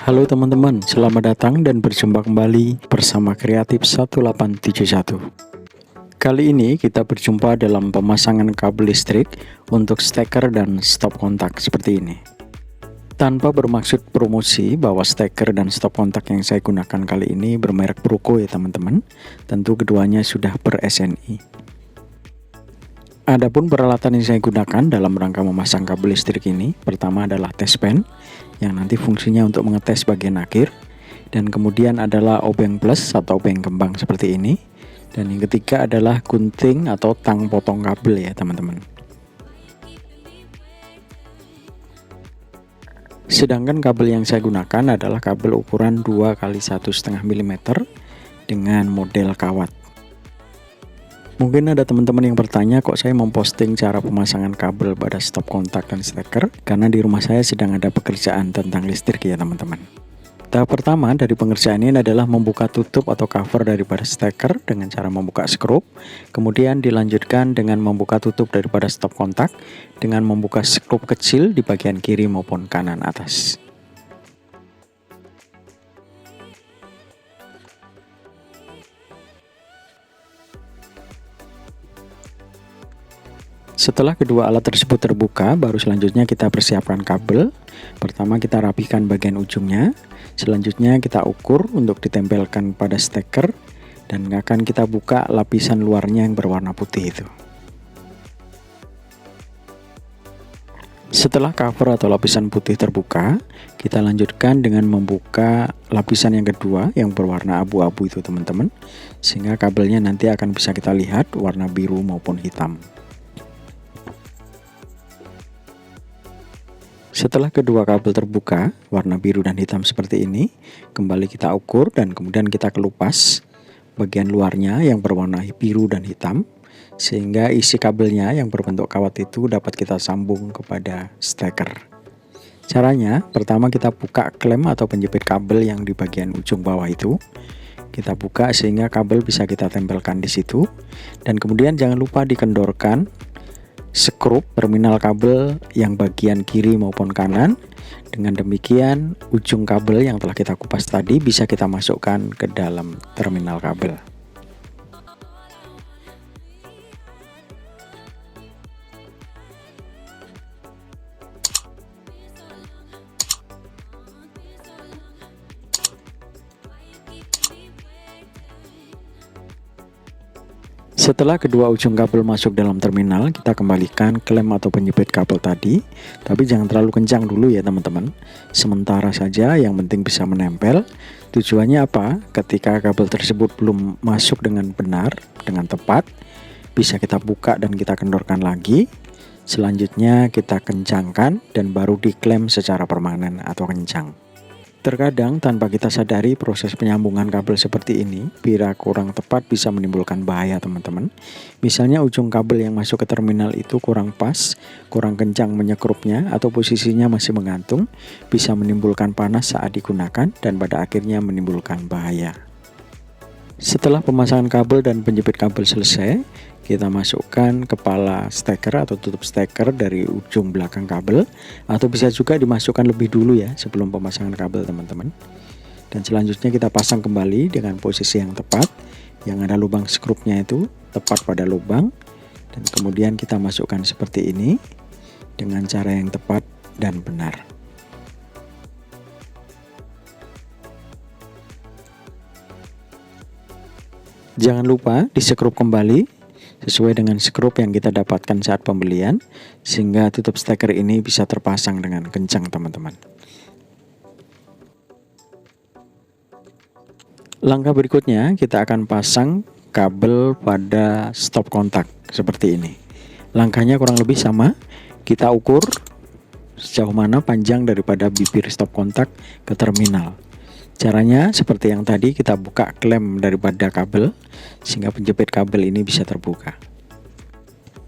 Halo teman-teman, selamat datang dan berjumpa kembali bersama Kreatif 1871. Kali ini kita berjumpa dalam pemasangan kabel listrik untuk steker dan stop kontak seperti ini. Tanpa bermaksud promosi bahwa steker dan stop kontak yang saya gunakan kali ini bermerek Bruco ya teman-teman. Tentu keduanya sudah ber-SNI. Adapun peralatan yang saya gunakan dalam rangka memasang kabel listrik ini, pertama adalah test pen yang nanti fungsinya untuk mengetes bagian akhir, dan kemudian adalah obeng plus atau obeng kembang seperti ini, dan yang ketiga adalah gunting atau tang potong kabel ya teman-teman. Sedangkan kabel yang saya gunakan adalah kabel ukuran 2x1,5 mm dengan model kawat. Mungkin ada teman-teman yang bertanya, kok saya memposting cara pemasangan kabel pada stop kontak dan steker? Karena di rumah saya sedang ada pekerjaan tentang listrik ya teman-teman. Tahap pertama dari pengerjaan ini adalah membuka tutup atau cover daripada steker dengan cara membuka skrup. Kemudian dilanjutkan dengan membuka tutup daripada stop kontak dengan membuka skrup kecil di bagian kiri maupun kanan atas. Setelah kedua alat tersebut terbuka, baru selanjutnya kita persiapkan kabel. Pertama kita rapikan bagian ujungnya, selanjutnya kita ukur untuk ditempelkan pada steker, dan akan kita buka lapisan luarnya yang berwarna putih itu. Setelah cover atau lapisan putih terbuka, kita lanjutkan dengan membuka lapisan yang kedua yang berwarna abu-abu itu teman-teman, sehingga kabelnya nanti akan bisa kita lihat warna biru maupun hitam. Setelah kedua kabel terbuka, warna biru dan hitam seperti ini, kembali kita ukur dan kemudian kita kelupas bagian luarnya yang berwarna biru dan hitam, sehingga isi kabelnya yang berbentuk kawat itu dapat kita sambung kepada steker. Caranya, pertama kita buka klem atau penjepit kabel yang di bagian ujung bawah itu. Kita buka sehingga kabel bisa kita tempelkan di situ, dan kemudian jangan lupa dikendorkan skrup terminal kabel yang bagian kiri maupun kanan. Dengan demikian ujung kabel yang telah kita kupas tadi bisa kita masukkan ke dalam terminal kabel. Setelah kedua ujung kabel masuk dalam terminal, kita kembalikan klem atau penjepit kabel tadi, tapi jangan terlalu kencang dulu ya teman-teman. Sementara saja, yang penting bisa menempel. Tujuannya apa? Ketika kabel tersebut belum masuk dengan benar, dengan tepat, bisa kita buka dan kita kendorkan lagi. Selanjutnya kita kencangkan dan baru diklem secara permanen atau kencang. Terkadang tanpa kita sadari proses penyambungan kabel seperti ini bila kurang tepat bisa menimbulkan bahaya teman-teman. Misalnya ujung kabel yang masuk ke terminal itu kurang pas, kurang kencang menyekrupnya, atau posisinya masih menggantung, bisa menimbulkan panas saat digunakan dan pada akhirnya menimbulkan bahaya. Setelah pemasangan kabel dan penjepit kabel selesai, kita masukkan kepala steker atau tutup steker dari ujung belakang kabel, atau bisa juga dimasukkan lebih dulu ya sebelum pemasangan kabel teman-teman. Dan selanjutnya kita pasang kembali dengan posisi yang tepat, yang ada lubang skrupnya itu tepat pada lubang, dan kemudian kita masukkan seperti ini dengan cara yang tepat dan benar. Jangan lupa disekrup kembali sesuai dengan skrup yang kita dapatkan saat pembelian, sehingga tutup steker ini bisa terpasang dengan kencang teman-teman. Langkah berikutnya kita akan pasang kabel pada stop kontak seperti ini. Langkahnya kurang lebih sama, kita ukur sejauh mana panjang daripada bibir stop kontak ke terminal. Caranya seperti yang tadi, kita buka klem daripada kabel sehingga penjepit kabel ini bisa terbuka.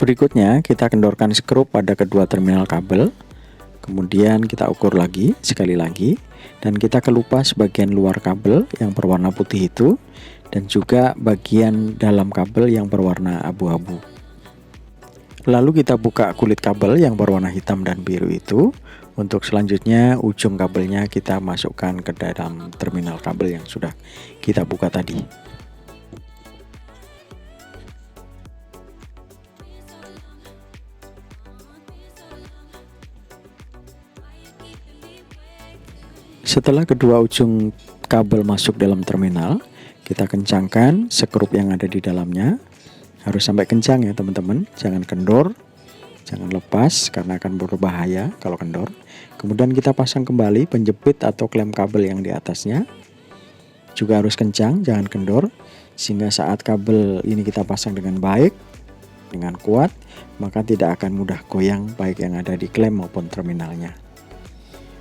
Berikutnya kita kendorkan skrup pada kedua terminal kabel. Kemudian kita ukur lagi sekali lagi dan kita kelupas bagian luar kabel yang berwarna putih itu dan juga bagian dalam kabel yang berwarna abu-abu. Lalu kita buka kulit kabel yang berwarna hitam dan biru itu. Untuk selanjutnya ujung kabelnya kita masukkan ke dalam terminal kabel yang sudah kita buka tadi. Setelah kedua ujung kabel masuk dalam terminal, kita kencangkan skrup yang ada di dalamnya. Harus sampai kencang ya teman-teman, jangan kendor, jangan lepas karena akan berbahaya kalau kendor. Kemudian kita pasang kembali penjepit atau klem kabel yang di atasnya. Juga harus kencang, jangan kendor, sehingga saat kabel ini kita pasang dengan baik, dengan kuat, maka tidak akan mudah goyang baik yang ada di klem maupun terminalnya.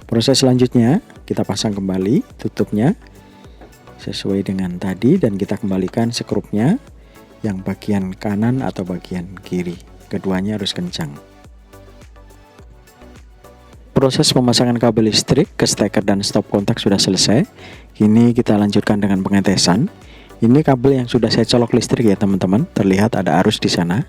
Proses selanjutnya, kita pasang kembali tutupnya sesuai dengan tadi dan kita kembalikan skrupnya yang bagian kanan atau bagian kiri. Keduanya harus kencang. Proses pemasangan kabel listrik ke steker dan stop kontak sudah selesai. Kini kita lanjutkan dengan pengetesan. Ini kabel yang sudah saya colok listrik ya teman-teman. Terlihat ada arus di sana.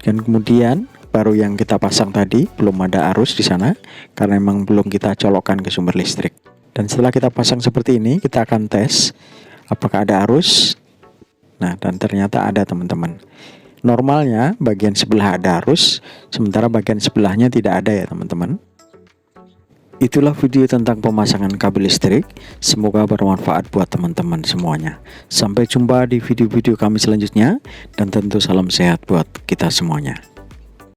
Dan kemudian baru yang kita pasang tadi belum ada arus di sana karena memang belum kita colokkan ke sumber listrik. Dan setelah kita pasang seperti ini, kita akan tes apakah ada arus. Nah, dan ternyata ada teman-teman. Normalnya bagian sebelah ada arus, sementara bagian sebelahnya tidak ada ya teman-teman. Itulah video tentang pemasangan kabel listrik. Semoga bermanfaat buat teman-teman semuanya. Sampai jumpa di video-video kami selanjutnya, dan tentu salam sehat buat kita semuanya.